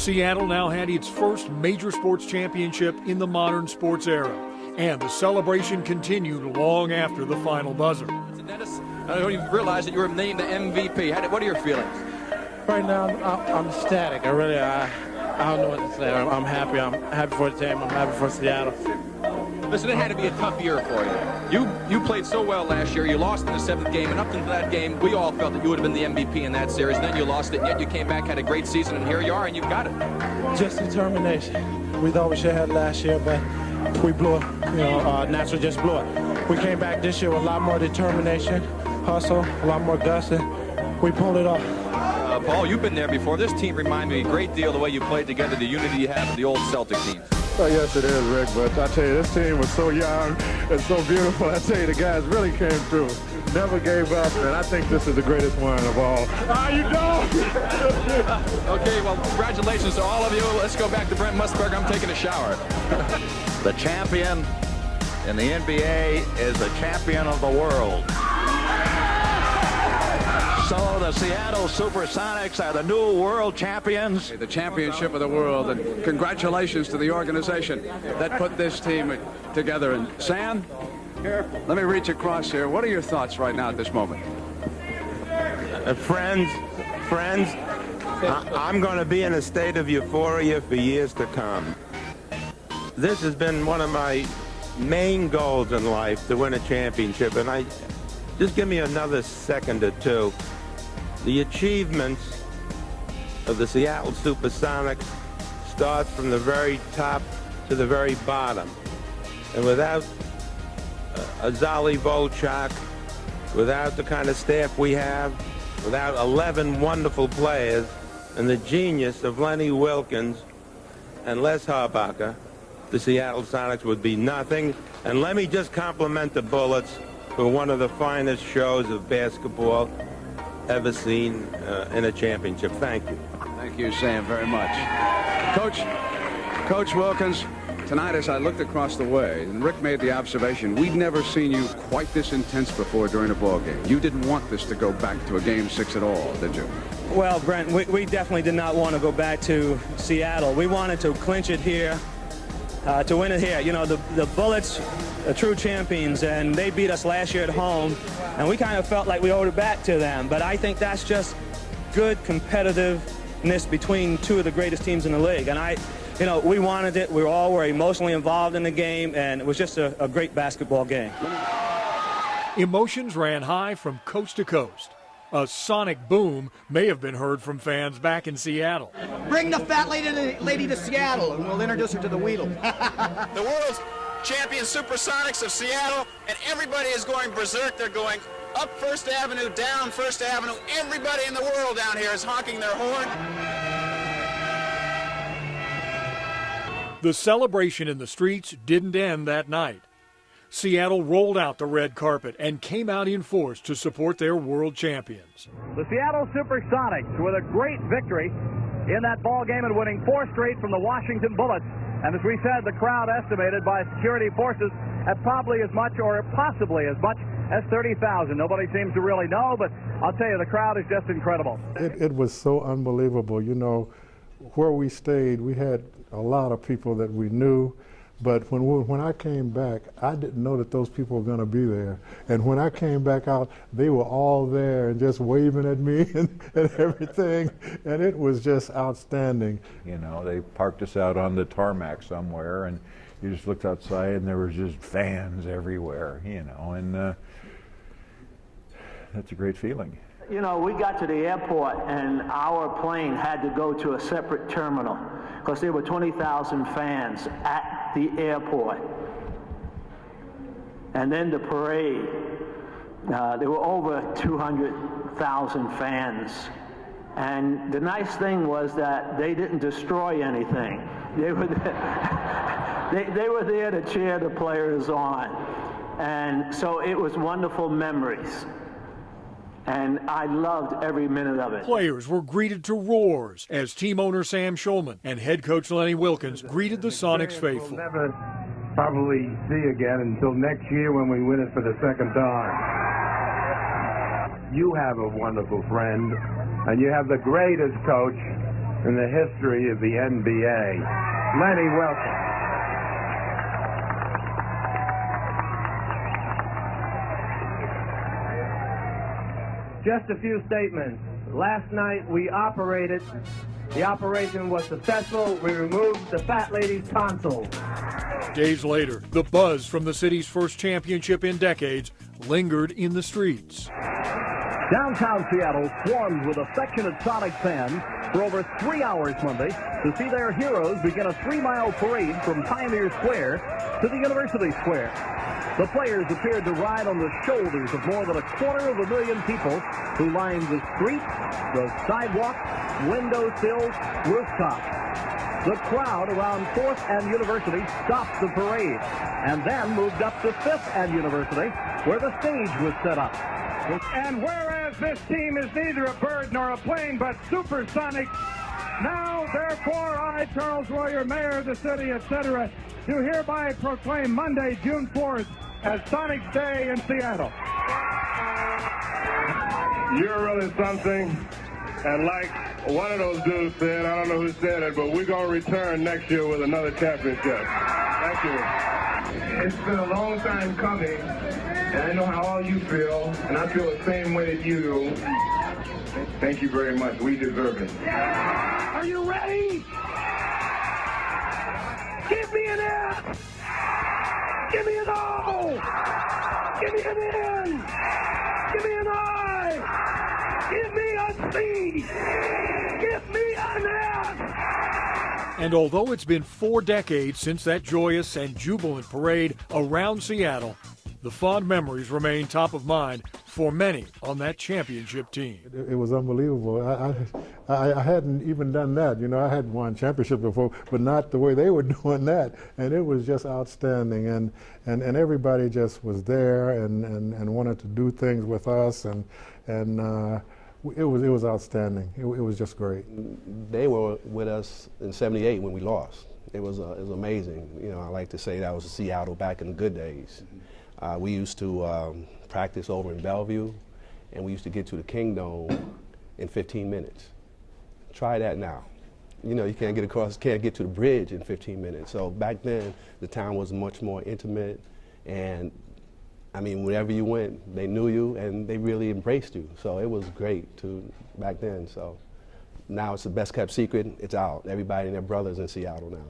Seattle now had its first major sports championship in the modern sports era, and the celebration continued long after the final buzzer. Dennis, I don't even realize that you were named the MVP. What are your feelings? Right now, I'm ecstatic. I don't know what to say. I'm happy. I'm happy for the team. I'm happy for Seattle. Listen, it had to be a tough year for you. You played so well last year. You lost in the 7th game, and up until that game, we all felt that you would have been the MVP in that series. And then you lost it, and yet you came back, had a great season, and here you are, and you've got it. Just determination. We thought we should have had last year, but we blew it. Natural just blew it. We came back this year with a lot more determination, hustle, a lot more guts, and we pulled it off. Paul, you've been there before. This team reminded me a great deal of the way you played together, the unity you have with the old Celtic team. Oh, yes, it is, Rick, but I tell you, this team was so young and so beautiful. I tell you, the guys really came through. Never gave up, and I think this is the greatest one of all. You don't! Okay, well, congratulations to all of you. Let's go back to Brent Musburger. I'm taking a shower. The champion in the NBA is the champion of the world. So the Seattle Supersonics are the new world champions. The championship of the world, and congratulations to the organization that put this team together. And Sam, let me reach across here. What are your thoughts right now at this moment? Friends, I'm going to be in a state of euphoria for years to come. This has been one of my main goals in life, to win a championship, and just give me another second or two. The achievements of the Seattle Supersonics start from the very top to the very bottom. And without Azali Volchak, without the kind of staff we have, without 11 wonderful players, and the genius of Lenny Wilkins and Les Harbacher, the Seattle Sonics would be nothing. And let me just compliment the Bullets for one of the finest shows of basketball ever seen in a championship. Thank you. Thank you, Sam, very much. Coach Wilkins, tonight as I looked across the way, and Rick made the observation, we'd never seen you quite this intense before during a ball game. You didn't want this to go back to a Game 6 at all, did you? Well, Brent, we definitely did not want to go back to Seattle. We wanted to clinch it here, to win it here. You know, the Bullets are true champions, and they beat us last year at home, and we kind of felt like we owed it back to them. But I think that's just good competitiveness between two of the greatest teams in the league. And we wanted it. We were emotionally involved in the game, and it was just a great basketball game. Emotions ran high from coast to coast. A sonic boom may have been heard from fans back in Seattle. Bring the fat lady to Seattle, and we'll introduce her to the Weedle. The world's champion Supersonics of Seattle, and everybody is going berserk. They're going up First Avenue, down First Avenue. Everybody in the world down here is honking their horn. The celebration in the streets didn't end that night. Seattle rolled out the red carpet and came out in force to support their world champions. The Seattle Supersonics with a great victory in that ball game and winning 4 straight from the Washington Bullets. And as we said, the crowd estimated by security forces at probably as much or possibly as much as 30,000. Nobody seems to really know, but I'll tell you, the crowd is just incredible. It was so unbelievable. You know, where we stayed, we had a lot of people that we knew. But when I came back, I didn't know that those people were going to be there. And when I came back out, they were all there and just waving at me and everything. And it was just outstanding. You know, they parked us out on the tarmac somewhere, and you just looked outside, and there was just fans everywhere, you know. And that's a great feeling. You know, we got to the airport, and our plane had to go to a separate terminal because there were 20,000 fans at the airport. And then the parade, there were over 200,000 fans. And the nice thing was that they didn't destroy anything. They were they were there to cheer the players on. And so it was wonderful memories. And I loved every minute of it. Players were greeted to roars as team owner Sam Schulman and head coach Lenny Wilkins greeted the Sonics faithful. We'll never probably see again until next year when we win it for the second time. You have a wonderful friend, and you have the greatest coach in the history of the NBA. Lenny, welcome. Just a few statements. Last night we operated. The operation was successful. We removed the fat lady's tonsils. Days later, the buzz from the city's first championship in decades lingered in the streets. Downtown Seattle swarmed with affectionate Sonic fans for over 3 hours Monday to see their heroes begin a 3-mile parade from Pioneer Square to the University Square. The players appeared to ride on the shoulders of more than 250,000 people who lined the streets, the sidewalks, window sills, rooftops. The crowd around 4th and University stopped the parade and then moved up to 5th and University, where the stage was set up. And whereas this team is neither a bird nor a plane, but Supersonics, now, therefore, I, Charles Royer, Mayor of the city, etc., do hereby proclaim Monday, June 4th, as Sonics Day in Seattle. You're really something, and like one of those dudes said, I don't know who said it, but we're going to return next year with another championship. Thank you. It's been a long time coming, and I know how all you feel, and I feel the same way that you do. Thank you very much. We deserve it. Are you ready? Give me an S! Give me an O! Give me an N! Give me an I! Give me a C! Give me an F! And although it's been 4 decades since that joyous and jubilant parade around Seattle, the fond memories remain top of mind for many on that championship team. It was unbelievable. I hadn't even done that. You know, I had won championship before, but not the way they were doing that. And it was just outstanding. And everybody just was there and wanted to do things with us. And it was outstanding. It was just great. They were with us in '78 when we lost. It was amazing. You know, I like to say that was Seattle back in the good days. We used to practice over in Bellevue, and we used to get to the Kingdom in 15 minutes. Try that now. You know, you can't get to the bridge in 15 minutes. So back then, the town was much more intimate, and I mean, wherever you went, they knew you, and they really embraced you. So it was great back then. So now it's the best kept secret. It's out. Everybody and their brothers in Seattle now.